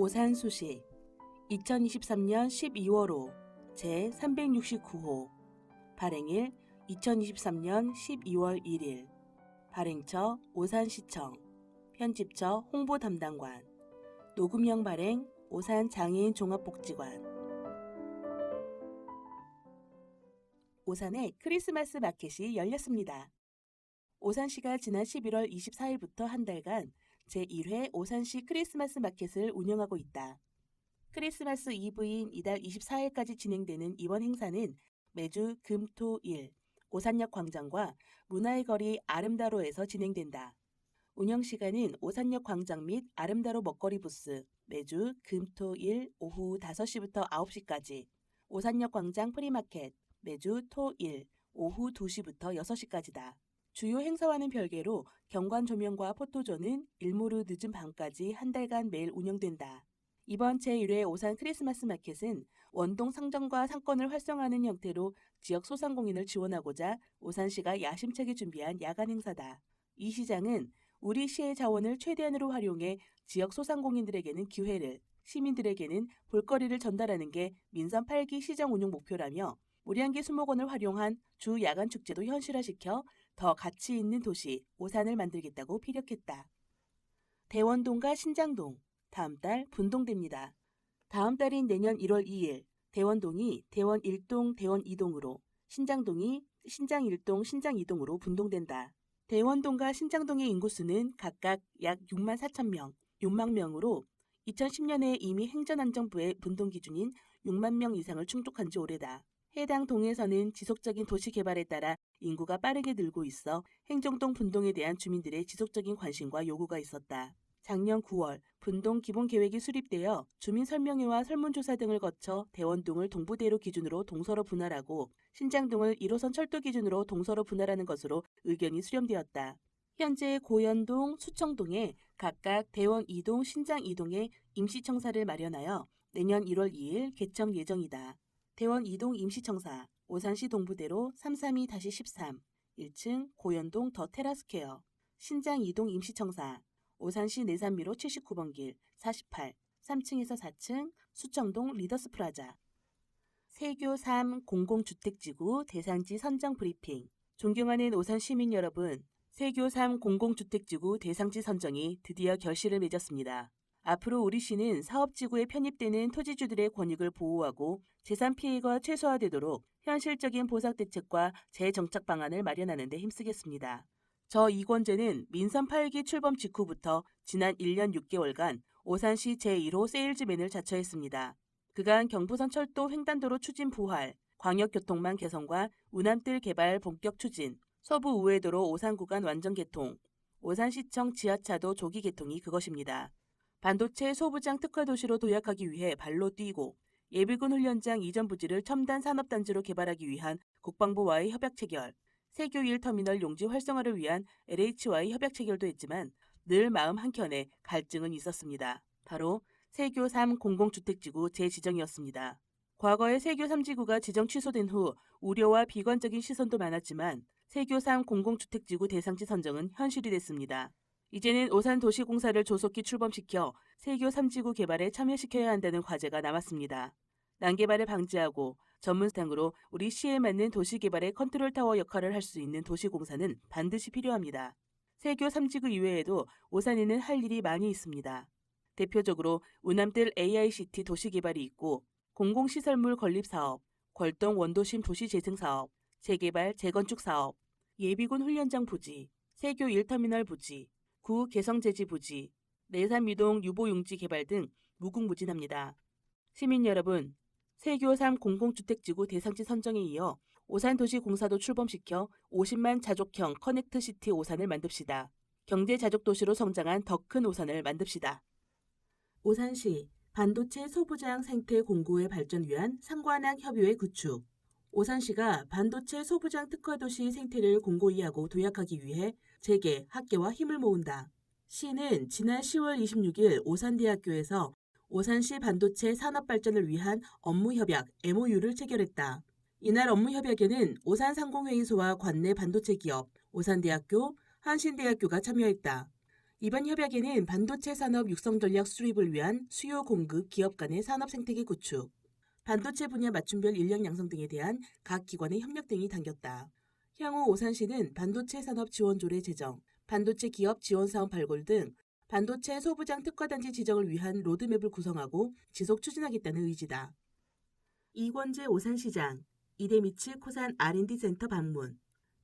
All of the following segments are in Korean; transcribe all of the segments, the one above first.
오산 수시 2023년 12월 5 제369호 발행일 2023년 12월 1일 발행처 오산시청 편집처 홍보담당관 녹음형 발행 오산장애인 종합복지관 오산의 크리스마스 마켓이 열렸습니다. 오산시가 지난 11월 24일부터 한 달간 제1회 오산시 크리스마스 마켓을 운영하고 있다. 크리스마스 이브인 이달 24일까지 진행되는 이번 행사는 매주 금, 토, 일 오산역 광장과 문화의 거리 아름다로에서 진행된다. 운영시간은 오산역 광장 및 아름다로 먹거리 부스 매주 금, 토, 일 오후 5시부터 9시까지 오산역 광장 프리마켓 매주 토, 일 오후 2시부터 6시까지다. 주요 행사와는 별개로 경관 조명과 포토존은 일몰후 늦은 밤까지 한 달간 매일 운영된다. 이번 제1회 오산 크리스마스 마켓은 원동 상점과 상권을 활성화하는 형태로 지역 소상공인을 지원하고자 오산시가 야심차게 준비한 야간 행사다. 이 시장은 우리 시의 자원을 최대한으로 활용해 지역 소상공인들에게는 기회를, 시민들에게는 볼거리를 전달하는 게 민선 8기 시정 운영 목표라며 무량기 수목원을 활용한 주 야간 축제도 현실화시켜 더 가치 있는 도시 오산을 만들겠다고 피력했다. 대원동과 신장동, 다음 달 분동됩니다. 다음 달인 내년 1월 2일 대원동이 대원 1동, 대원 2동으로, 신장동이 신장 1동, 신장 2동으로 분동된다. 대원동과 신장동의 인구수는 각각 약 6만 4천 명, 6만 명으로 2010년에 이미 행정안전부의 분동 기준인 6만 명 이상을 충족한 지 오래다. 해당 동에서는 지속적인 도시 개발에 따라 인구가 빠르게 늘고 있어 행정동 분동에 대한 주민들의 지속적인 관심과 요구가 있었다. 작년 9월 분동 기본계획이 수립되어 주민 설명회와 설문조사 등을 거쳐 대원동을 동부대로 기준으로 동서로 분할하고 신장동을 1호선 철도 기준으로 동서로 분할하는 것으로 의견이 수렴되었다. 현재 고현동, 수청동에 각각 대원 2동, 신장 2동에 임시청사를 마련하여 내년 1월 2일 개청 예정이다. 대원 2동 임시청사, 오산시 동부대로 332-13, 1층 고현동 더 테라스케어, 신장 2동 임시청사, 오산시 내산미로 79번 길 48, 3층에서 4층 수청동 리더스 프라자. 세교 3 공공주택지구 대상지 선정 브리핑. 존경하는 오산 시민 여러분, 세교 3 공공주택지구 대상지 선정이 드디어 결실을 맺었습니다. 앞으로 우리 시는 사업지구에 편입되는 토지주들의 권익을 보호하고 재산 피해가 최소화되도록 현실적인 보상 대책과 재정착 방안을 마련하는 데 힘쓰겠습니다. 저 이권재는 민선 8기 출범 직후부터 지난 1년 6개월간 오산시 제1호 세일즈맨을 자처했습니다. 그간 경부선 철도 횡단도로 추진 부활, 광역교통망 개선과 운암뜰 개발 본격 추진, 서부 우회도로 오산 구간 완전 개통, 오산시청 지하차도 조기 개통이 그것입니다. 반도체 소부장 특화도시로 도약하기 위해 발로 뛰고 예비군 훈련장 이전 부지를 첨단 산업단지로 개발하기 위한 국방부와의 협약 체결, 세교 1터미널 용지 활성화를 위한 LH와의 협약 체결도 했지만 늘 마음 한켠에 갈증은 있었습니다. 바로 세교 3 공공주택지구 재지정이었습니다. 과거에 세교 3지구가 지정 취소된 후 우려와 비관적인 시선도 많았지만 세교 3 공공주택지구 대상지 선정은 현실이 됐습니다. 이제는 오산도시공사를 조속히 출범시켜 세교 3지구 개발에 참여시켜야 한다는 과제가 남았습니다. 난개발을 방지하고 전문상으로 우리 시에 맞는 도시개발의 컨트롤타워 역할을 할 수 있는 도시공사는 반드시 필요합니다. 세교 3지구 이외에도 오산에는 할 일이 많이 있습니다. 대표적으로 운암뜰 AICT 도시개발이 있고 공공시설물 건립사업, 걸동 원도심 도시재생사업, 재개발 재건축 사업, 예비군 훈련장 부지, 세교 1터미널 부지, 구 개성제지 부지, 내산미동 유보용지 개발 등 무궁무진합니다. 시민 여러분, 세교 3 공공주택지구 대상지 선정에 이어 오산도시공사도 출범시켜 50만 자족형 커넥트시티 오산을 만듭시다. 경제자족도시로 성장한 더 큰 오산을 만듭시다. 오산시 반도체 소부장 생태 공고의 발전 위한 상관학 협의회 구축. 오산시가 반도체 소부장 특화도시 생태를 공고히 하고 도약하기 위해 재계, 학계와 힘을 모은다. 시는 지난 10월 26일 오산대학교에서 오산시 반도체 산업 발전을 위한 업무협약 MOU를 체결했다. 이날 업무협약에는 오산상공회의소와 관내 반도체 기업, 오산대학교, 한신대학교가 참여했다. 이번 협약에는 반도체 산업 육성 전략 수립을 위한 수요 공급 기업 간의 산업 생태계 구축, 반도체 분야 맞춤별 인력 양성 등에 대한 각 기관의 협력 등이 담겼다. 향후 오산시는 반도체 산업 지원조례 제정, 반도체 기업 지원 사업 발굴 등 반도체 소부장 특화단지 지정을 위한 로드맵을 구성하고 지속 추진하겠다는 의지다. 이권재 오산시장, 이데미츠 코산 R&D 센터 방문.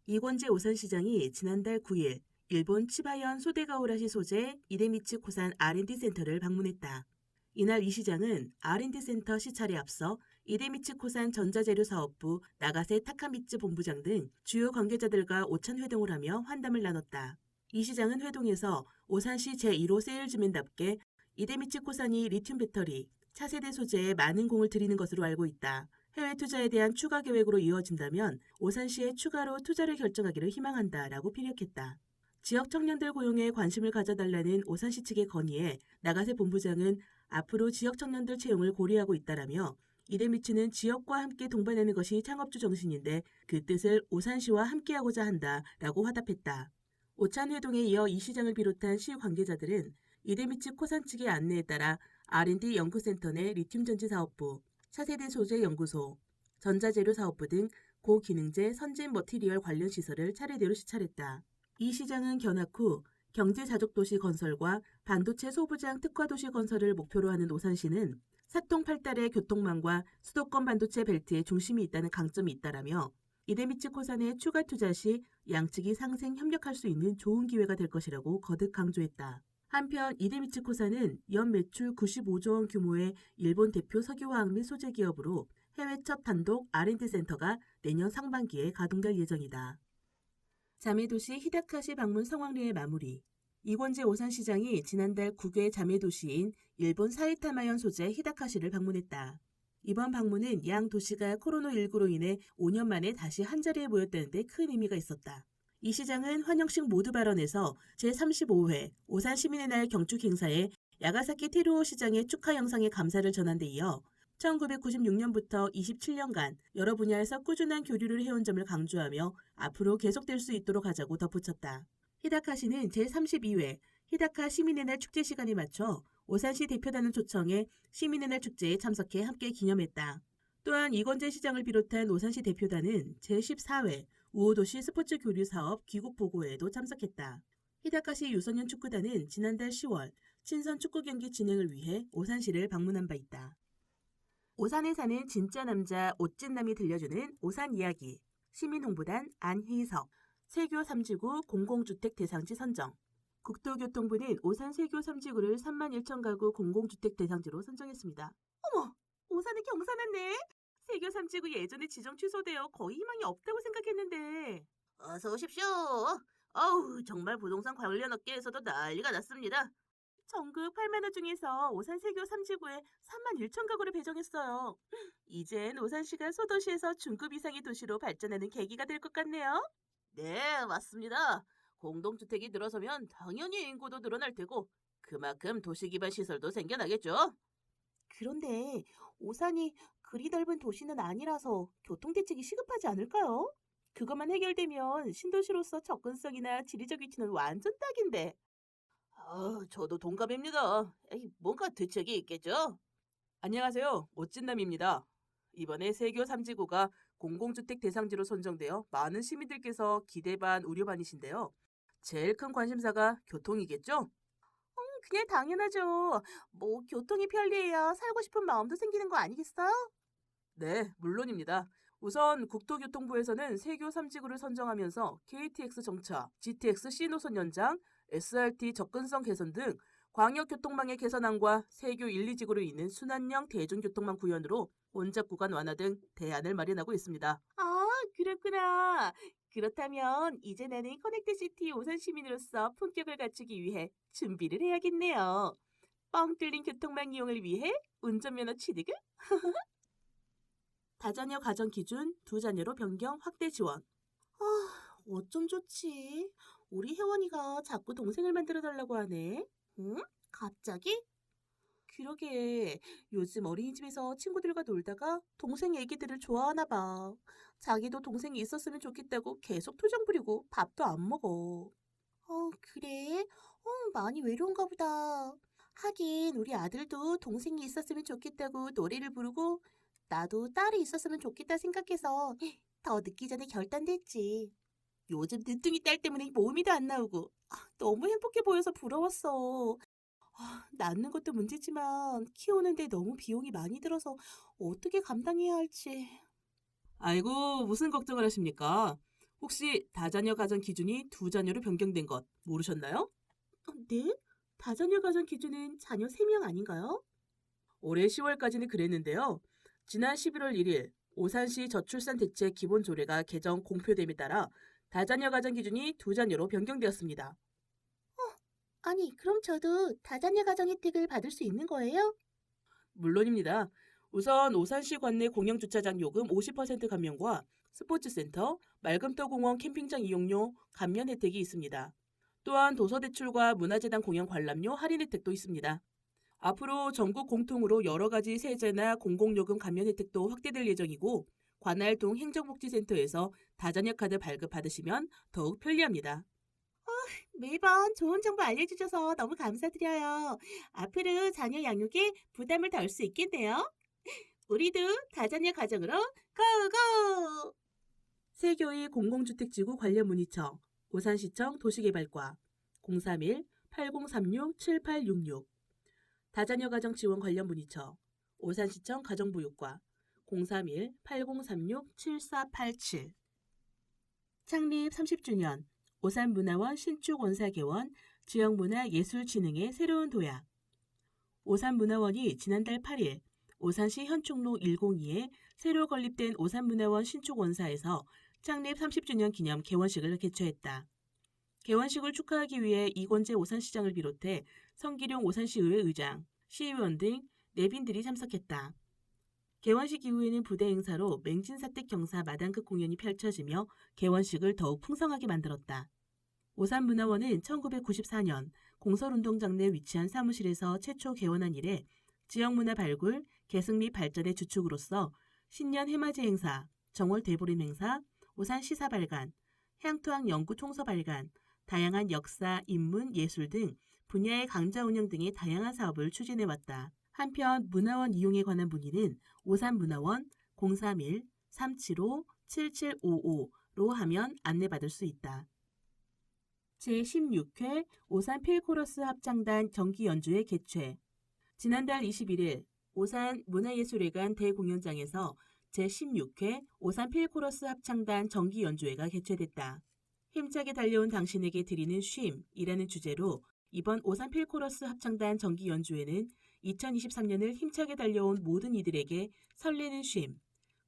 이권재 오산시장이 지난달 9일 일본 치바현 소데가오라시 소재 이데미츠 코산 R&D 센터를 방문했다. 이날 이 시장은 R&D 센터 시찰에 앞서 이데미츠 코산 전자재료 사업부 나가세 타카미츠 본부장 등 주요 관계자들과 오찬 회동을 하며 환담을 나눴다. 이 시장은 회동에서 오산시 제1호 세일즈맨답게 이데미츠 코산이 리튬 배터리, 차세대 소재에 많은 공을 들이는 것으로 알고 있다. 해외 투자에 대한 추가 계획으로 이어진다면 오산시에 추가로 투자를 결정하기를 희망한다라고 피력했다. 지역 청년들 고용에 관심을 가져달라는 오산시 측의 건의에 나가세 본부장은 앞으로 지역 청년들 채용을 고려하고 있다라며 이데미츠는 지역과 함께 동반하는 것이 창업주 정신인데 그 뜻을 오산시와 함께하고자 한다라고 화답했다. 오찬 회동에 이어 이 시장을 비롯한 시 관계자들은 이데미츠 코산 측의 안내에 따라 R&D 연구센터 내 리튬전지 사업부, 차세대 소재 연구소, 전자재료 사업부 등 고기능재 선진 머티리얼 관련 시설을 차례대로 시찰했다. 이 시장은 견학 후 경제자족도시 건설과 반도체 소부장 특화도시 건설을 목표로 하는 오산시는 사통팔달의 교통망과 수도권 반도체 벨트에 중심이 있다는 강점이 있다라며 이데미츠 코산의 추가 투자 시 양측이 상생 협력할 수 있는 좋은 기회가 될 것이라고 거듭 강조했다. 한편 이데미츠 코산은 연 매출 95조 원 규모의 일본 대표 석유화학 및 소재 기업으로 해외 첫 단독 R&D 센터가 내년 상반기에 가동될 예정이다. 자매도시 히다카시 방문 성황리의 마무리. 이권재 오산시장이 지난달 국외 자매도시인 일본 사이타마현 소재 히다카시를 방문했다. 이번 방문은 양 도시가 코로나19로 인해 5년 만에 다시 한자리에 모였다는 데 큰 의미가 있었다. 이 시장은 환영식 모두 발언에서 제35회 오산 시민의 날 경축 행사에 야가사키 테루오 시장의 축하 영상에 감사를 전한 데 이어 1996년부터 27년간 여러 분야에서 꾸준한 교류를 해온 점을 강조하며 앞으로 계속될 수 있도록 하자고 덧붙였다. 히다카시는 제32회 히다카 시민의 날 축제 시간에 맞춰 오산시 대표단을 초청해 시민의 날 축제에 참석해 함께 기념했다. 또한 이권재 시장을 비롯한 오산시 대표단은 제14회 우호도시 스포츠 교류 사업 귀국 보고회에도 참석했다. 히다카시 유소년 축구단은 지난달 10월 친선 축구 경기 진행을 위해 오산시를 방문한 바 있다. 오산에 사는 진짜 남자 오찐남이 들려주는 오산 이야기. 시민홍보단 안희석. 세교 3지구 공공주택 대상지 선정. 국토교통부는 오산 세교 3지구를 3만 1천 가구 공공주택 대상지로 선정했습니다. 어머! 오산이 경사났네. 세교 3지구 예전에 지정 취소되어 거의 희망이 없다고 생각했는데. 어서 오십시오. 어우, 정말 부동산 관련 업계에서도 난리가 났습니다. 전국 8만 호 중에서 오산 세교 3지구에 3만 1천 가구를 배정했어요. 이젠 오산시가 소도시에서 중급 이상의 도시로 발전하는 계기가 될 것 같네요. 네, 맞습니다. 공동주택이 늘어서면 당연히 인구도 늘어날 테고 그만큼 도시 기반 시설도 생겨나겠죠. 그런데 오산이 그리 넓은 도시는 아니라서 교통대책이 시급하지 않을까요? 그것만 해결되면 신도시로서 접근성이나 지리적 위치는 완전 딱인데. 저도 동감입니다. 뭔가 대책이 있겠죠? 안녕하세요. 오찐남입니다. 이번에 세교 3지구가 공공주택 대상지로 선정되어 많은 시민들께서 기대 반 우려 반이신데요. 제일 큰 관심사가 교통이겠죠? 그냥 당연하죠. 뭐 교통이 편리해야 살고 싶은 마음도 생기는 거 아니겠어요? 네, 물론입니다. 우선 국토교통부에서는 세교 3지구를 선정하면서 KTX 정차, GTX C노선 연장, SRT 접근성 개선 등 광역교통망의 개선안과 세교 1, 2지구로 있는 순환형 대중교통망 구현으로 혼잡 구간 완화 등 대안을 마련하고 있습니다. 아, 그렇구나. 그렇다면 이제 나는 커넥트시티 오산 시민으로서 품격을 갖추기 위해 준비를 해야겠네요. 뻥 뚫린 교통망 이용을 위해 운전면허 취득을? 다자녀 가정 기준 2자녀로 변경 확대 지원. 어쩜 좋지? 우리 혜원이가 자꾸 동생을 만들어 달라고 하네. 응? 갑자기? 그러게 요즘 어린이집에서 친구들과 놀다가 동생 애기들을 좋아하나 봐. 자기도 동생이 있었으면 좋겠다고 계속 투정 부리고 밥도 안 먹어. 그래? 많이 외로운가 보다. 하긴 우리 아들도 동생이 있었으면 좋겠다고 노래를 부르고 나도 딸이 있었으면 좋겠다 생각해서 더 늦기 전에 결단됐지. 요즘 늦둥이 딸 때문에 몸이도 안 나오고 너무 행복해 보여서 부러웠어. 낳는 것도 문제지만 키우는데 너무 비용이 많이 들어서 어떻게 감당해야 할지. 아이고, 무슨 걱정을 하십니까? 혹시 다자녀 가정 기준이 두 자녀로 변경된 것 모르셨나요? 네? 다자녀 가정 기준은 자녀 3명 아닌가요? 올해 10월까지는 그랬는데요. 지난 11월 1일 오산시 저출산 대책 기본 조례가 개정 공표됨에 따라 다자녀 가정 기준이 두 자녀로 변경되었습니다. 아니, 그럼 저도 다자녀 가정 혜택을 받을 수 있는 거예요? 물론입니다. 우선 오산시 관내 공영주차장 요금 50% 감면과 스포츠센터, 말금터공원 캠핑장 이용료 감면 혜택이 있습니다. 또한 도서대출과 문화재단 공연 관람료 할인 혜택도 있습니다. 앞으로 전국 공통으로 여러 가지 세제나 공공요금 감면 혜택도 확대될 예정이고 관할동 행정복지센터에서 다자녀 카드 발급받으시면 더욱 편리합니다. 매번 좋은 정보 알려주셔서 너무 감사드려요. 앞으로 자녀 양육에 부담을 덜 수 있겠네요. 우리도 다자녀 가정으로 고고! 세교의 공공주택지구 관련 문의청 오산시청 도시개발과 031-8036-7866 다자녀 가정 지원 관련 문의처 오산시청 가정보육과 031-8036-7487 창립 30주년 오산문화원 신축원사개원 지역문화예술진흥의 새로운 도약 오산문화원이 지난달 8일 오산시 현충로 102에 새로 건립된 오산문화원 신축원사에서 창립 30주년 기념 개원식을 개최했다. 개원식을 축하하기 위해 이권재 오산시장을 비롯해 성기룡 오산시의회 의장, 시의원 등 내빈들이 참석했다. 개원식 이후에는 부대 행사로 맹진사택 경사 마당극 공연이 펼쳐지며 개원식을 더욱 풍성하게 만들었다. 오산문화원은 1994년 공설운동장 내 위치한 사무실에서 최초 개원한 이래 지역문화 발굴, 계승 및 발전의 주축으로서 신년 해맞이 행사, 정월 대보름 행사, 오산 시사 발간, 향토항 연구 총서 발간, 다양한 역사, 인문, 예술 등 분야의 강좌 운영 등의 다양한 사업을 추진해왔다. 한편 문화원 이용에 관한 문의는 오산문화원 031-375-7755로 하면 안내받을 수 있다. 제16회 오산 필코러스 합창단 정기 연주회 개최 지난달 21일 오산 문화예술회관 대공연장에서 제16회 오산 필코러스 합창단 정기 연주회가 개최됐다. 힘차게 달려온 당신에게 드리는 쉼이라는 주제로 이번 오산 필코러스 합창단 정기 연주회는 2023년을 힘차게 달려온 모든 이들에게 설레는 쉼,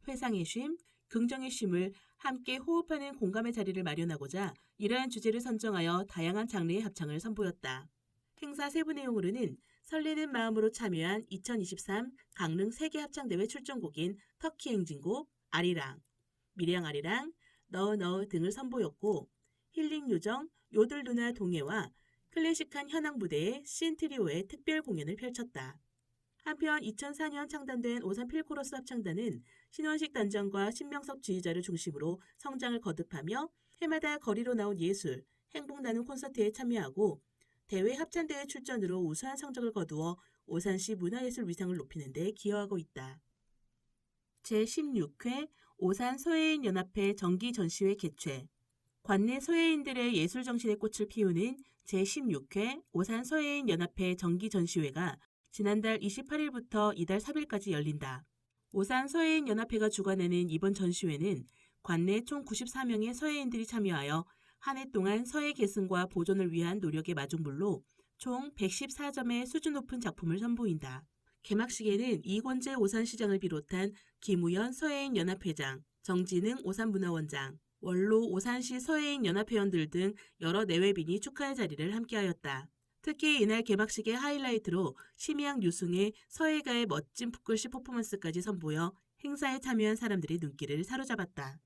회상의 쉼, 긍정의 쉼을 함께 호흡하는 공감의 자리를 마련하고자 이러한 주제를 선정하여 다양한 장르의 합창을 선보였다. 행사 세부 내용으로는 설레는 마음으로 참여한 2023 강릉 세계합창대회 출전곡인 터키 행진곡, 아리랑, 밀양 아리랑, 너너 등을 선보였고 힐링 요정, 요들 누나 동해와 클래식한 현악 무대의 신트리오의 특별 공연을 펼쳤다. 한편 2004년 창단된 오산 필코러스 합창단은 신원식 단장과 신명섭 지휘자를 중심으로 성장을 거듭하며 해마다 거리로 나온 예술, 행복 나눔 콘서트에 참여하고 대회 합창대회 출전으로 우수한 성적을 거두어 오산시 문화예술 위상을 높이는 데 기여하고 있다. 제16회 오산 서예인연합회 정기전시회 개최 관내 서예인들의 예술정신의 꽃을 피우는 제16회 오산 서예인연합회 정기전시회가 지난달 28일부터 이달 3일까지 열린다. 오산 서예인연합회가 주관하는 이번 전시회는 관내 총 94명의 서예인들이 참여하여 한 해 동안 서예 계승과 보존을 위한 노력의 마중물로 총 114점의 수준 높은 작품을 선보인다. 개막식에는 이권재 오산시장을 비롯한 김우현 서예인연합회장, 정진흥 오산문화원장, 원로 오산시 서예인연합회원들 등 여러 내외빈이 축하의 자리를 함께하였다. 특히 이날 개막식의 하이라이트로 심의학 유승의 서예가의 멋진 붓글씨 퍼포먼스까지 선보여 행사에 참여한 사람들의 눈길을 사로잡았다.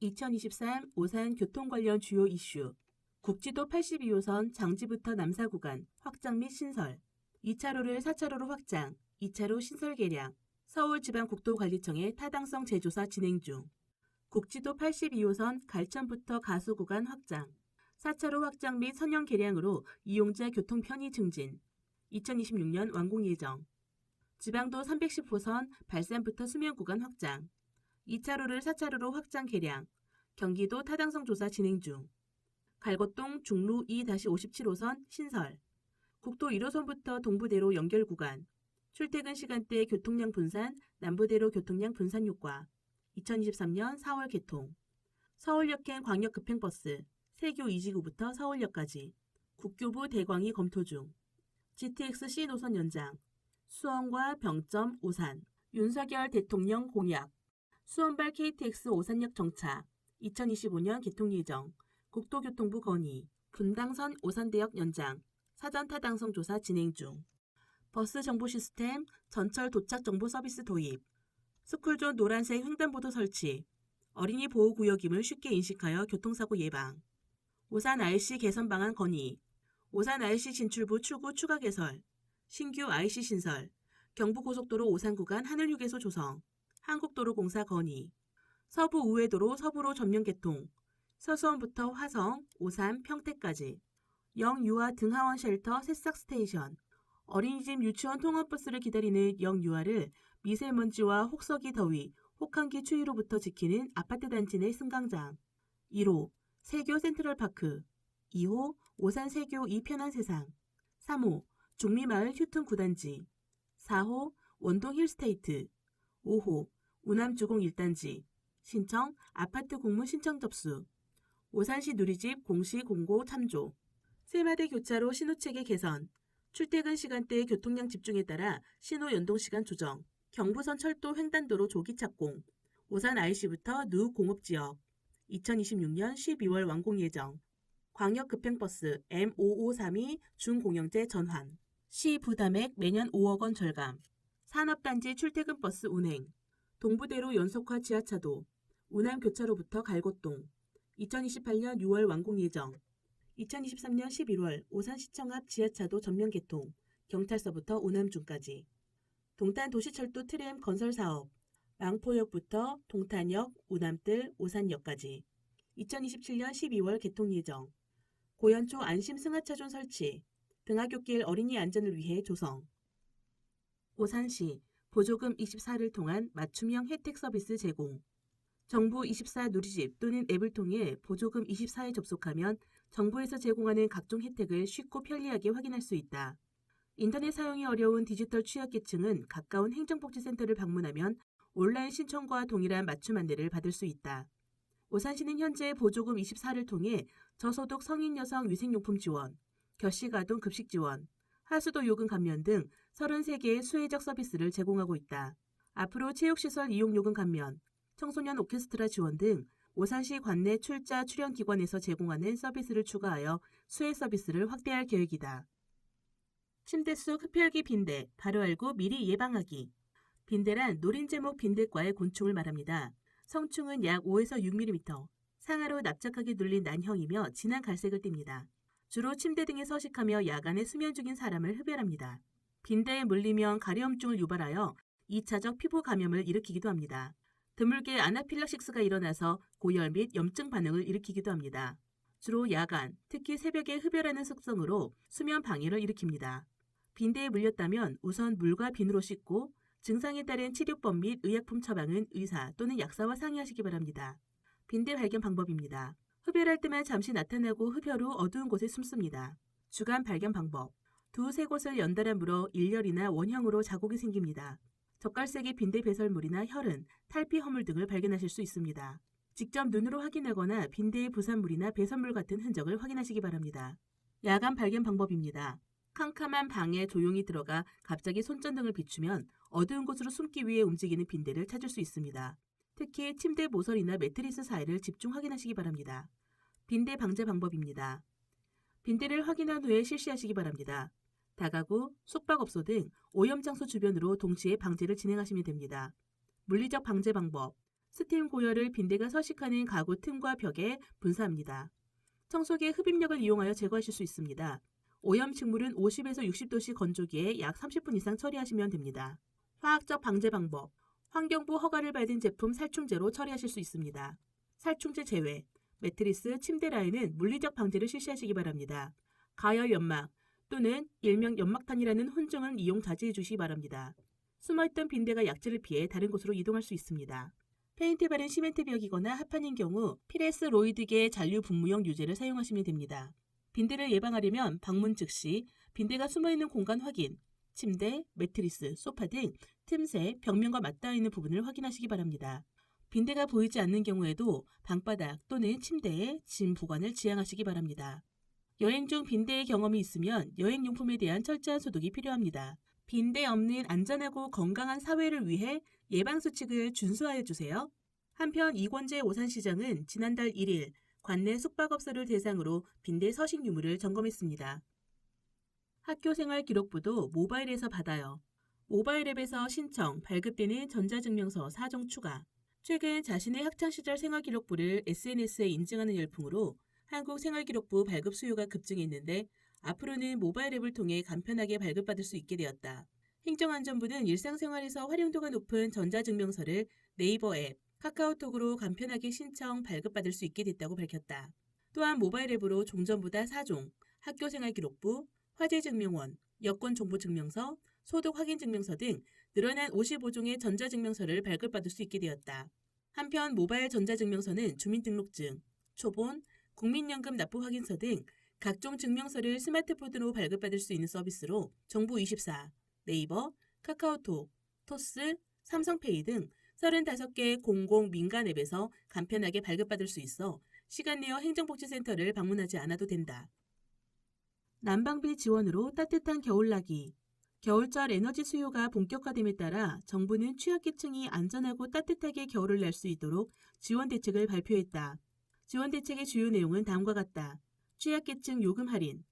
2023 오산 교통 관련 주요 이슈 국지도 82호선 장지부터 남사 구간 확장 및 신설 2차로를 4차로로 확장, 2차로 신설 개량 서울지방국도관리청의 타당성 재조사 진행 중 국지도 82호선 갈천부터 가수 구간 확장 4차로 확장 및 선형 개량으로 이용자 교통 편의 증진. 2026년 완공 예정. 지방도 310호선 발산부터 수면 구간 확장. 2차로를 4차로로 확장 개량. 경기도 타당성 조사 진행 중. 갈고동 중루 2-57호선 신설. 국도 1호선부터 동부대로 연결 구간. 출퇴근 시간대 교통량 분산, 남부대로 교통량 분산 효과. 2023년 4월 개통. 서울역행 광역급행버스, 세교 2지구부터 서울역까지. 국교부 대광이 검토 중. GTX-C 노선 연장. 수원과 병점 오산. 윤석열 대통령 공약. 수원발 KTX 오산역 정차. 2025년 개통 예정. 국토교통부 건의. 분당선 오산대역 연장. 사전 타당성 조사 진행 중. 버스 정보 시스템, 전철 도착 정보 서비스 도입. 스쿨존 노란색 횡단보도 설치. 어린이 보호구역임을 쉽게 인식하여 교통사고 예방. 오산 IC 개선 방안 건의. 오산 IC 진출부 출구 추가 개설. 신규 IC 신설. 경부고속도로 오산 구간 하늘휴게소 조성. 한국도로공사 건의. 서부 우회도로 서부로 전면 개통. 서수원부터 화성, 오산, 평택까지. 영유아 등하원 쉘터 새싹 스테이션. 어린이집 유치원 통학버스를 기다리는 영유아를 미세먼지와 혹서기 더위, 혹한기 추위로부터 지키는 아파트 단지 내 승강장. 1호 세교 센트럴파크. 2호 오산 세교 이편한 세상. 3호 중미마을 휴튼 9단지. 4호 원동 힐스테이트. 5호 우남주공 1단지. 신청 아파트 공문 신청 접수. 오산시 누리집 공시 공고 참조. 세마대 교차로 신호체계 개선. 출퇴근 시간대의 교통량 집중에 따라 신호 연동시간 조정. 경부선 철도 횡단도로 조기 착공. 오산 IC부터 누 공업지역. 2026년 12월 완공 예정. 광역급행버스 M5532 준공영제 전환. 시 부담액 매년 5억 원 절감. 산업단지 출퇴근버스 운행. 동부대로 연속화 지하차도. 우남교차로부터 갈고동. 2028년 6월 완공 예정. 2023년 11월 오산시청 앞 지하차도 전면 개통. 경찰서부터 우남중까지. 동탄 도시철도 트램 건설 사업. 망포역부터 동탄역, 우남뜰, 오산역까지. 2027년 12월 개통 예정. 고연초 안심 승하차존 설치. 등하굣길 어린이 안전을 위해 조성. 오산시 보조금 24를 통한 맞춤형 혜택 서비스 제공. 정부 24 누리집 또는 앱을 통해 보조금 24에 접속하면 정부에서 제공하는 각종 혜택을 쉽고 편리하게 확인할 수 있다. 인터넷 사용이 어려운 디지털 취약계층은 가까운 행정복지센터를 방문하면 온라인 신청과 동일한 맞춤 안내를 받을 수 있다. 오산시는 현재 보조금 24를 통해 저소득 성인 여성 위생용품 지원, 겨시가동 급식 지원, 하수도 요금 감면 등 33개의 수혜적 서비스를 제공하고 있다. 앞으로 체육시설 이용요금 감면, 청소년 오케스트라 지원 등 오산시 관내 출자 출연기관에서 제공하는 서비스를 추가하여 수혜 서비스를 확대할 계획이다. 침대속 흡혈귀 빈대, 바로 알고 미리 예방하기. 빈대란 노린제목 빈대과의 곤충을 말합니다. 성충은 약 5에서 6mm, 상하로 납작하게 눌린 난형이며 진한 갈색을 띱니다. 주로 침대 등에 서식하며 야간에 수면 중인 사람을 흡혈합니다. 빈대에 물리면 가려움증을 유발하여 2차적 피부 감염을 일으키기도 합니다. 드물게 아나필락식스가 일어나서 고열 및 염증 반응을 일으키기도 합니다. 주로 야간, 특히 새벽에 흡혈하는 습성으로 수면 방해를 일으킵니다. 빈대에 물렸다면 우선 물과 비누로 씻고 증상에 따른 치료법 및 의약품 처방은 의사 또는 약사와 상의하시기 바랍니다. 빈대 발견 방법입니다. 흡혈할 때만 잠시 나타나고 흡혈 후 어두운 곳에 숨습니다. 주간 발견 방법. 두세 곳을 연달아 물어 일렬이나 원형으로 자국이 생깁니다. 젓갈색의 빈대 배설물이나 혈흔, 탈피 허물 등을 발견하실 수 있습니다. 직접 눈으로 확인하거나 빈대의 부산물이나 배설물 같은 흔적을 확인하시기 바랍니다. 야간 발견 방법입니다. 캄캄한 방에 조용히 들어가 갑자기 손전등을 비추면 어두운 곳으로 숨기 위해 움직이는 빈대를 찾을 수 있습니다. 특히 침대 모서리나 매트리스 사이를 집중 확인하시기 바랍니다. 빈대 방제 방법입니다. 빈대를 확인한 후에 실시하시기 바랍니다. 다가구, 숙박업소 등 오염장소 주변으로 동시에 방제를 진행하시면 됩니다. 물리적 방제 방법. 스팀 고열을 빈대가 서식하는 가구 틈과 벽에 분사합니다. 청소기의 흡입력을 이용하여 제거하실 수 있습니다. 오염 식물은 50에서 60도씨 건조기에 약 30분 이상 처리하시면 됩니다. 화학적 방제 방법. 환경부 허가를 받은 제품 살충제로 처리하실 수 있습니다. 살충제 제외. 매트리스, 침대 라인은 물리적 방제를 실시하시기 바랍니다. 가열 연막 또는 일명 연막탄이라는 혼종은 이용 자제해 주시기 바랍니다. 숨어있던 빈대가 약재를 피해 다른 곳으로 이동할 수 있습니다. 페인트 바른 시멘트 벽이거나 합판인 경우 피레스 로이드계 잔류 분무용 유제를 사용하시면 됩니다. 빈대를 예방하려면 방문 즉시 빈대가 숨어있는 공간 확인, 침대, 매트리스, 소파 등 틈새, 벽면과 맞닿아 있는 부분을 확인하시기 바랍니다. 빈대가 보이지 않는 경우에도 방바닥 또는 침대에 짐 보관을 지양하시기 바랍니다. 여행 중 빈대의 경험이 있으면 여행용품에 대한 철저한 소독이 필요합니다. 빈대 없는 안전하고 건강한 사회를 위해 예방수칙을 준수하여 주세요. 한편 이권재 오산시장은 지난달 1일 관내 숙박업소를 대상으로 빈대 서식 유무를 점검했습니다. 학교생활기록부도 모바일에서 받아요. 모바일 앱에서 신청, 발급되는 전자증명서 4종 추가. 최근 자신의 학창시절 생활기록부를 SNS에 인증하는 열풍으로 한국생활기록부 발급 수요가 급증했는데 앞으로는 모바일 앱을 통해 간편하게 발급받을 수 있게 되었다. 행정안전부는 일상생활에서 활용도가 높은 전자증명서를 네이버 앱, 카카오톡으로 간편하게 신청, 발급받을 수 있게 됐다고 밝혔다. 또한 모바일 앱으로 종전보다 4종, 학교생활기록부, 화재증명원, 여권정보증명서, 소득확인증명서 등 늘어난 55종의 전자증명서를 발급받을 수 있게 되었다. 한편 모바일 전자증명서는 주민등록증, 초본, 국민연금 납부확인서 등 각종 증명서를 스마트폰으로 발급받을 수 있는 서비스로 정부24, 네이버, 카카오톡, 토스, 삼성페이 등 35개 공공 민간 앱에서 간편하게 발급받을 수 있어 시간 내어 행정복지센터를 방문하지 않아도 된다. 난방비 지원으로 따뜻한 겨울나기. 겨울철 에너지 수요가 본격화됨에 따라 정부는 취약계층이 안전하고 따뜻하게 겨울을 날 수 있도록 지원 대책을 발표했다. 지원 대책의 주요 내용은 다음과 같다. 취약계층 요금 할인,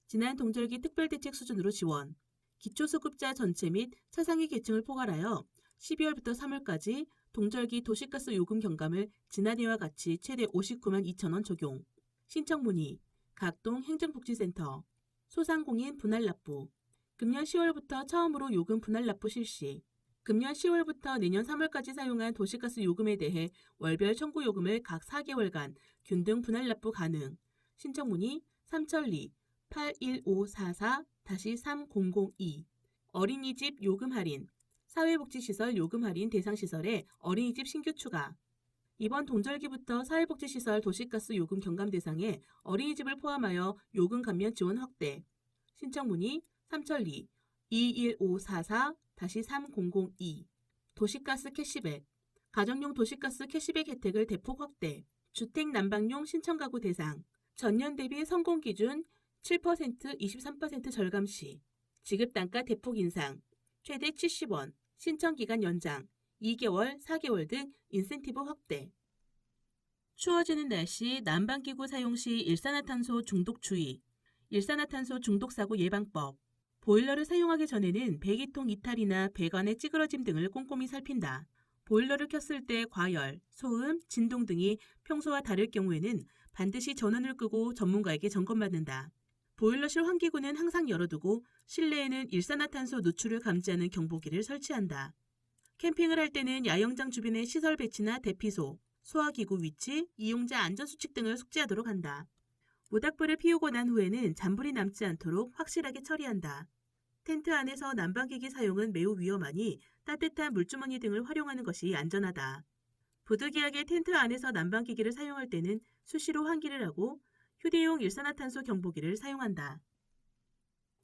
지난 동절기 특별대책 수준으로 지원, 기초수급자 전체 및 차상위 계층을 포괄하여 12월부터 3월까지 동절기 도시가스 요금 경감을 지난해와 같이 최대 59만 2천 원 적용, 신청 문의, 각동 행정복지센터, 소상공인 분할 납부, 금년 10월부터 처음으로 요금 분할 납부 실시, 금년 10월부터 내년 3월까지 사용한 도시가스 요금에 대해 월별 청구 요금을 각 4개월간 균등 분할 납부 가능, 신청 문의 3천리 81544-3002, 어린이집 요금 할인, 사회복지시설 요금 할인 대상 시설에 어린이집 신규 추가, 이번 동절기부터 사회복지시설 도시가스 요금 경감 대상에 어린이집을 포함하여 요금 감면 지원 확대, 신청 문의 3천리 21544-3002, 도시가스 캐시백, 가정용 도시가스 캐시백 혜택을 대폭 확대, 주택 난방용 신청가구 대상, 전년 대비 성공 기준 7% 23% 절감 시, 지급단가 대폭 인상, 최대 70원, 신청기간 연장, 2개월, 4개월 등 인센티브 확대. 추워지는 날씨 난방기구 사용 시 일산화탄소 중독 주의, 일산화탄소 중독 사고 예방법, 보일러를 사용하기 전에는 배기통 이탈이나 배관의 찌그러짐 등을 꼼꼼히 살핀다. 보일러를 켰을 때 과열, 소음, 진동 등이 평소와 다를 경우에는 반드시 전원을 끄고 전문가에게 점검받는다. 보일러실 환기구는 항상 열어두고 실내에는 일산화탄소 누출을 감지하는 경보기를 설치한다. 캠핑을 할 때는 야영장 주변의 시설 배치나 대피소, 소화기구 위치, 이용자 안전수칙 등을 숙지하도록 한다. 모닥불을 피우고 난 후에는 잔불이 남지 않도록 확실하게 처리한다. 텐트 안에서 난방기기 사용은 매우 위험하니 따뜻한 물주머니 등을 활용하는 것이 안전하다. 부득이하게 텐트 안에서 난방기기를 사용할 때는 수시로 환기를 하고 휴대용 일산화탄소 경보기를 사용한다.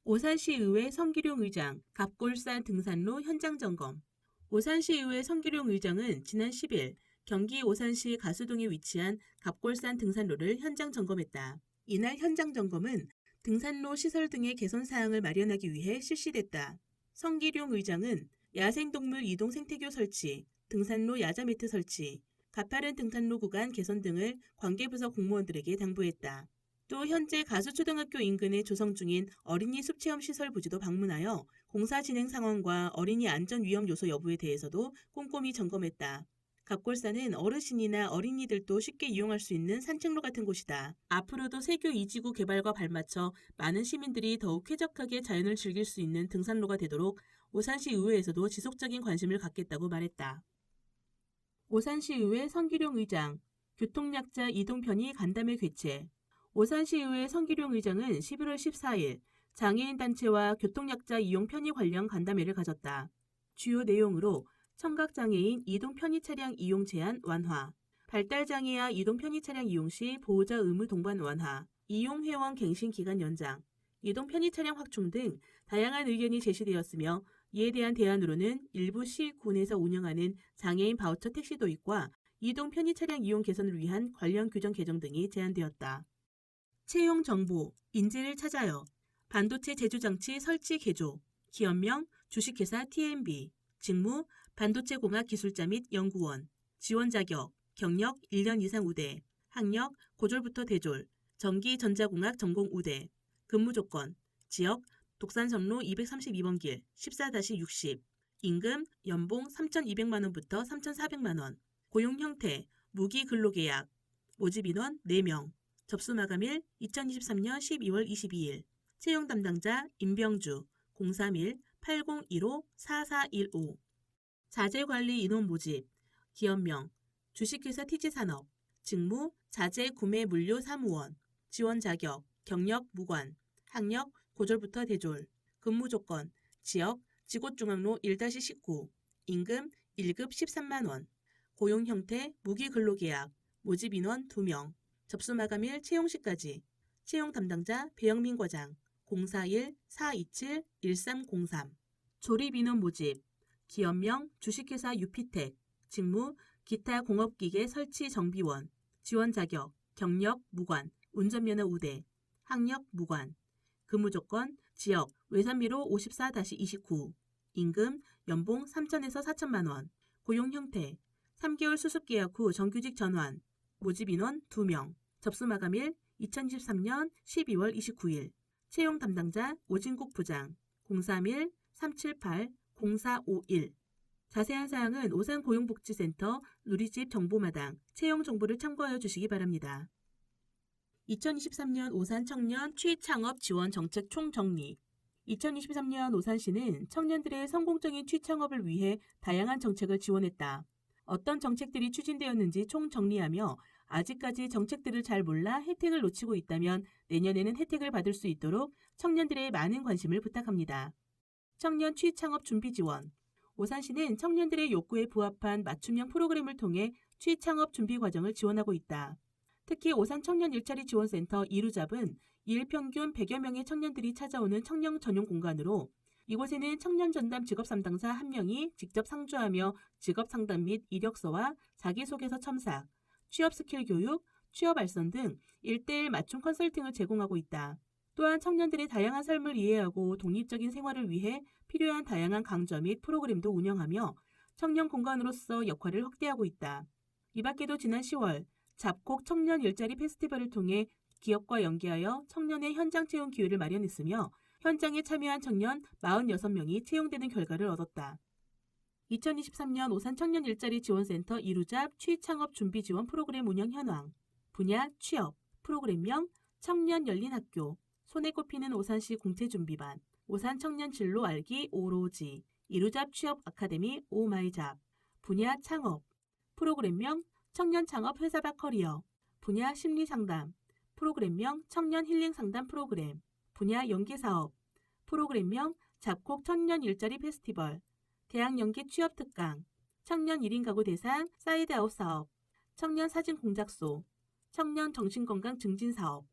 오산시의회 성기룡 의장, 갑골산 등산로 현장 점검. 오산시의회 성기룡 의장은 지난 10일 경기 오산시 가수동에 위치한 갑골산 등산로를 현장 점검했다. 이날 현장 점검은 등산로 시설 등의 개선 사항을 마련하기 위해 실시됐다. 성기룡 의장은 야생동물 이동 생태교 설치, 등산로 야자 매트 설치, 가파른 등산로 구간 개선 등을 관계부서 공무원들에게 당부했다. 또 현재 가수초등학교 인근에 조성 중인 어린이 숲체험시설 부지도 방문하여 공사 진행 상황과 어린이 안전 위험 요소 여부에 대해서도 꼼꼼히 점검했다. 갑골산은 어르신이나 어린이들도 쉽게 이용할 수 있는 산책로 같은 곳이다. 앞으로도 세교 2지구 개발과 발맞춰 많은 시민들이 더욱 쾌적하게 자연을 즐길 수 있는 등산로가 되도록 오산시 의회에서도 지속적인 관심을 갖겠다고 말했다. 오산시 의회 성기룡 의장, 교통약자 이동편의 간담회 개최. 오산시의회 성기룡 의장은 11월 14일 장애인 단체와 교통약자 이용 편의 관련 간담회를 가졌다. 주요 내용으로 청각장애인 이동 편의 차량 이용 제한 완화, 발달장애아 이동 편의 차량 이용 시 보호자 의무 동반 완화, 이용 회원 갱신 기간 연장, 이동 편의 차량 확충 등 다양한 의견이 제시되었으며 이에 대한 대안으로는 일부 시, 군에서 운영하는 장애인 바우처 택시 도입과 이동 편의 차량 이용 개선을 위한 관련 규정 개정 등이 제안되었다. 채용 정보, 인재를 찾아요. 반도체 제조장치 설치 개조, 기업명 주식회사 TMB, 직무 반도체 공학 기술자 및 연구원, 지원 자격, 경력 1년 이상 우대, 학력 고졸부터 대졸, 전기전자공학 전공 우대, 근무 조건, 지역 독산성로 232번 길 14-60, 임금 연봉 3,200만 원부터 3,400만 원, 고용 형태 무기 근로계약, 모집 인원 4명, 접수 마감일 2023년 12월 22일, 채용 담당자 임병주 031-8015-4415, 자재관리 인원 모집, 기업명 주식회사 TG산업, 직무 자재 구매 물류 사무원, 지원 자격, 경력 무관, 학력 고졸부터 대졸, 근무 조건, 지역 지곳중앙로 1-19, 임금 1급 13만 원, 고용 형태 무기 근로계약, 모집 인원 2명, 접수 마감일 채용시까지, 채용 담당자 배영민 과장 041-427-1303, 조립 인원 모집, 기업명 주식회사 유피텍, 직무 기타 공업기계 설치 정비원, 지원 자격, 경력 무관, 운전면허 우대, 학력 무관, 근무 조건, 지역 외산미로 54-29, 임금 연봉 3천에서 4천만 원, 고용 형태 3개월 수습계약 후 정규직 전환, 모집 인원 2명, 접수 마감일 2023년 12월 29일, 채용 담당자 오진국 부장 031-378-0451. 자세한 사항은 오산고용복지센터 누리집 정보마당 채용 정보를 참고하여 주시기 바랍니다. 2023년 오산 청년 취창업 지원 정책 총정리. 2023년 오산시는 청년들의 성공적인 취창업을 위해 다양한 정책을 지원했다. 어떤 정책들이 추진되었는지 총정리하며 아직까지 정책들을 잘 몰라 혜택을 놓치고 있다면 내년에는 혜택을 받을 수 있도록 청년들의 많은 관심을 부탁합니다. 청년 취창업 준비 지원. 오산시는 청년들의 요구에 부합한 맞춤형 프로그램을 통해 취창업 준비 과정을 지원하고 있다. 특히 오산 청년 일자리 지원센터 이루잡은 일 평균 100여 명의 청년들이 찾아오는 청년 전용 공간으로 이곳에는 청년 전담 직업 담당사 1명이 직접 상주하며 직업 상담 및 이력서와 자기소개서 첨삭, 취업 스킬 교육, 취업 알선 등 1:1 맞춤 컨설팅을 제공하고 있다. 또한 청년들의 다양한 삶을 이해하고 독립적인 생활을 위해 필요한 다양한 강좌 및 프로그램도 운영하며 청년 공간으로서 역할을 확대하고 있다. 이 밖에도 지난 10월 잡곡 청년 일자리 페스티벌을 통해 기업과 연계하여 청년의 현장 채용 기회를 마련했으며 현장에 참여한 청년 46명이 채용되는 결과를 얻었다. 2023년 오산 청년 일자리 지원센터 이루잡 취창업 준비 지원 프로그램 운영 현황. 분야 취업, 프로그램명 청년 열린 학교, 손에 꼽히는 오산시 공채준비반, 오산 청년 진로 알기 오로지, 이루잡 취업 아카데미 오마이잡. 분야 창업, 프로그램명 청년 창업 회사박 커리어, 분야 심리 상담, 프로그램명 청년 힐링 상담 프로그램, 분야 연계사업, 프로그램명 잡곡 청년 일자리 페스티벌, 대학 연계 취업 특강, 청년 1인 가구 대상 사이드아웃 사업, 청년 사진 공작소, 청년 정신건강 증진 사업,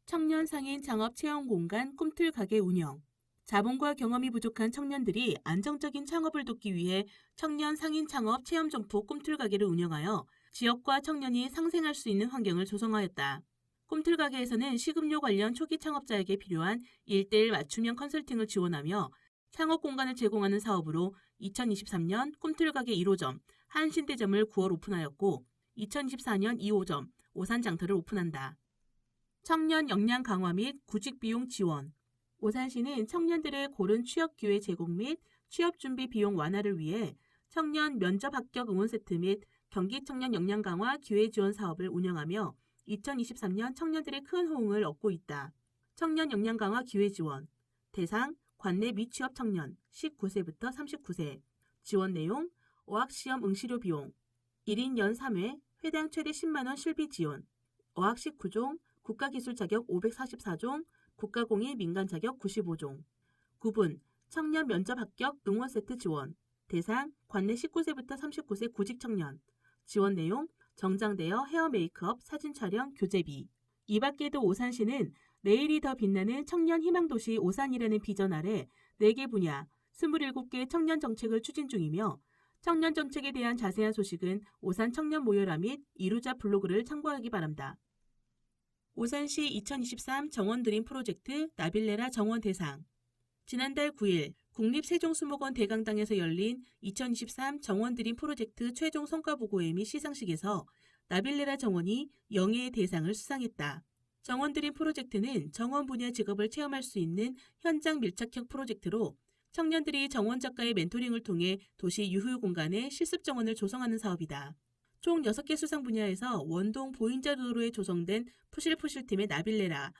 청년 상인 창업 체험 공간 꿈틀 가게 운영. 자본과 경험이 부족한 청년들이 안정적인 창업을 돕기 위해 청년 상인 창업 체험 점포 꿈틀 가게를 운영하여 지역과 청년이 상생할 수 있는 환경을 조성하였다. 꿈틀 가게에서는 식음료 관련 초기 창업자에게 필요한 1:1 맞춤형 컨설팅을 지원하며 창업 공간을 제공하는 사업으로 2023년 꿈틀 가게 1호점 한신대점을 9월 오픈하였고 2024년 2호점 오산장터를 오픈한다. 청년 역량 강화 및 구직 비용 지원. 오산시는 청년들의 고른 취업 기회 제공 및 취업 준비 비용 완화를 위해 청년 면접 합격 응원 세트 및 경기 청년 역량 강화 기회 지원 사업을 운영하며 2023년 청년들의 큰 호응을 얻고 있다. 청년 역량 강화 기회 지원. 대상 관내 미취업 청년 19세부터 39세. 지원 내용 어학시험 응시료 비용 1인 연 3회 회당 최대 10만원 실비 지원, 어학식 9종, 국가기술 자격 544종, 국가공인 민간 자격 95종. 9분, 청년 면접 합격 응원 세트 지원. 대상, 관내 19세부터 39세 구직 청년. 지원 내용, 정장대여, 헤어 메이크업, 사진 촬영, 교재비. 이 밖에도 오산시는 내일이 더 빛나는 청년 희망도시 오산이라는 비전 아래 4개 분야, 27개 청년 정책을 추진 중이며 청년 정책에 대한 자세한 소식은 오산 청년 모여라 및 이루자 블로그를 참고하기 바랍니다. 오산시 2023 정원 드림 프로젝트 나빌레라 정원 대상. 지난달 9일 국립세종수목원 대강당에서 열린 2023 정원 드림 프로젝트 최종 성과보고회 및 시상식에서 나빌레라 정원이 영예의 대상을 수상했다. 정원 드림 프로젝트는 정원 분야 직업을 체험할 수 있는 현장 밀착형 프로젝트로 청년들이 정원 작가의 멘토링을 통해 도시 유휴 공간에 실습 정원을 조성하는 사업이다. 총 6개 수상 분야에서 원동 보인자도로에 조성된 푸실푸실팀의 나빌레라,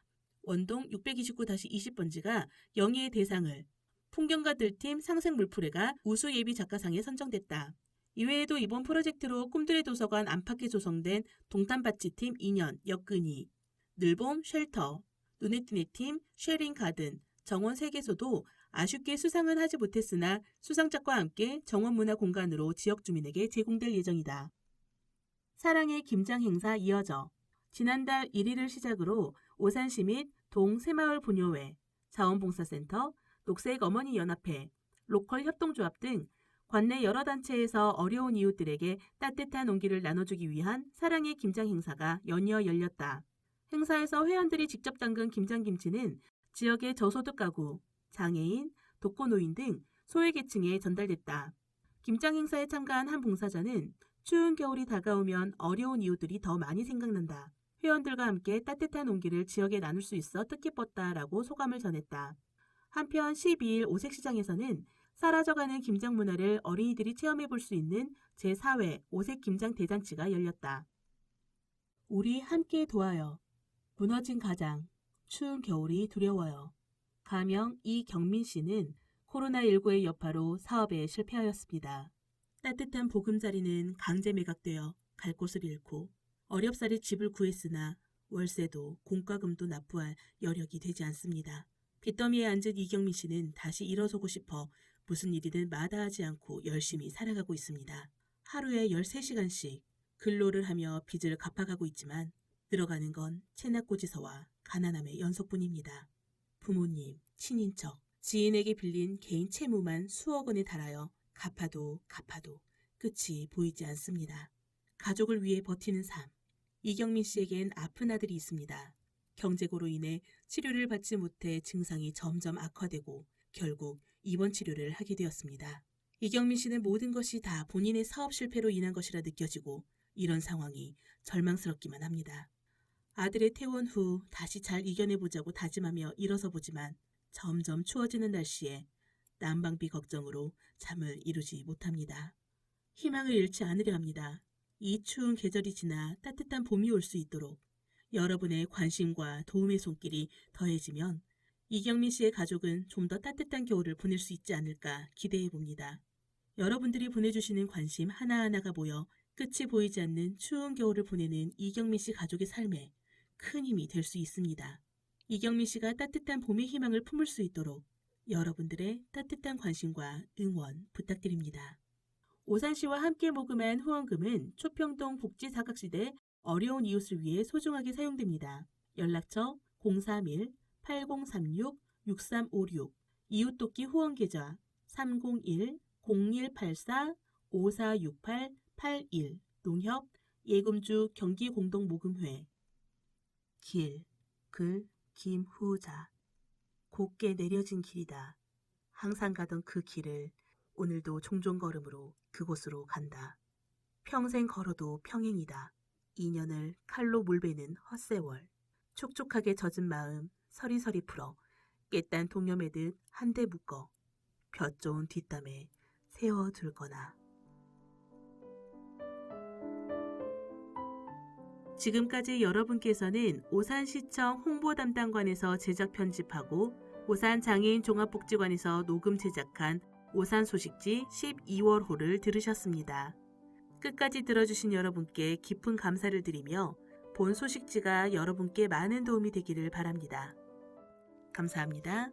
원동 629-20번지가 영예의 대상을, 풍경가 들팀 상생물풀회가 우수 예비 작가상에 선정됐다. 이외에도 이번 프로젝트로 꿈들의 도서관 안팎에 조성된 동탄밭지팀 2년 역근이, 늘봄 쉘터, 눈에 띄네 팀 쉐링 가든, 정원 3개소도 아쉽게 수상은 하지 못했으나 수상작과 함께 정원문화 공간으로 지역 주민에게 제공될 예정이다. 사랑의 김장 행사 이어져. 지난달 1일을 시작으로 오산시 및 동새마을 분요회, 자원봉사센터, 녹색어머니연합회, 로컬 협동조합 등 관내 여러 단체에서 어려운 이웃들에게 따뜻한 온기를 나눠주기 위한 사랑의 김장 행사가 연이어 열렸다. 행사에서 회원들이 직접 담근 김장김치는 지역의 저소득 가구, 장애인, 독거노인 등 소외계층에 전달됐다. 김장 행사에 참가한 한 봉사자는 추운 겨울이 다가오면 어려운 이웃들이 더 많이 생각난다. 회원들과 함께 따뜻한 온기를 지역에 나눌 수 있어 뜻깊었다라고 소감을 전했다. 한편 12일 오색시장에서는 사라져가는 김장 문화를 어린이들이 체험해 볼 수 있는 제4회 오색 김장 대잔치가 열렸다. 우리 함께 도와요. 무너진 가장, 추운 겨울이 두려워요. 가명 이경민 씨는 코로나19의 여파로 사업에 실패하였습니다. 따뜻한 보금자리는 강제 매각되어 갈 곳을 잃고 어렵사리 집을 구했으나 월세도 공과금도 납부할 여력이 되지 않습니다. 빚더미에 앉은 이경민 씨는 다시 일어서고 싶어 무슨 일이든 마다하지 않고 열심히 살아가고 있습니다. 하루에 13시간씩 근로를 하며 빚을 갚아가고 있지만 들어가는 건 체납고지서와 가난함의 연속뿐입니다. 부모님, 친인척, 지인에게 빌린 개인 채무만 수억 원에 달하여 갚아도 끝이 보이지 않습니다. 가족을 위해 버티는 삶. 이경민 씨에겐 아픈 아들이 있습니다. 경제고로 인해 치료를 받지 못해 증상이 점점 악화되고 결국 입원 치료를 하게 되었습니다. 이경민 씨는 모든 것이 다 본인의 사업 실패로 인한 것이라 느껴지고 이런 상황이 절망스럽기만 합니다. 아들의 퇴원 후 다시 잘 이겨내보자고 다짐하며 일어서 보지만 점점 추워지는 날씨에 난방비 걱정으로 잠을 이루지 못합니다. 희망을 잃지 않으려 합니다. 이 추운 계절이 지나 따뜻한 봄이 올 수 있도록 여러분의 관심과 도움의 손길이 더해지면 이경민 씨의 가족은 좀 더 따뜻한 겨울을 보낼 수 있지 않을까 기대해 봅니다. 여러분들이 보내주시는 관심 하나하나가 모여 끝이 보이지 않는 추운 겨울을 보내는 이경민 씨 가족의 삶에 큰 힘이 될 수 있습니다. 이경민 씨가 따뜻한 봄의 희망을 품을 수 있도록 여러분들의 따뜻한 관심과 응원 부탁드립니다. 오산시와 함께 모금한 후원금은 초평동 복지사각지대 어려운 이웃을 위해 소중하게 사용됩니다. 연락처 031-8036-6356 이웃돕기 후원계좌 301-0184-5468-81 농협 예금주 경기공동모금회 길, 글, 김후자 곱게 내려진 길이다. 항상 가던 그 길을 오늘도 종종 걸음으로 그곳으로 간다. 평생 걸어도 평행이다. 인연을 칼로 물베는 헛세월. 촉촉하게 젖은 마음 서리서리 풀어 깨딴 동여매듯 한데 묶어 볕 좋은 뒷담에 세워둘 거나. 지금까지 여러분께서는 오산시청 홍보담당관에서 제작 편집하고 오산장애인 종합복지관에서 녹음 제작한 오산소식지 12월호를 들으셨습니다. 끝까지 들어주신 여러분께 깊은 감사를 드리며 본 소식지가 여러분께 많은 도움이 되기를 바랍니다. 감사합니다.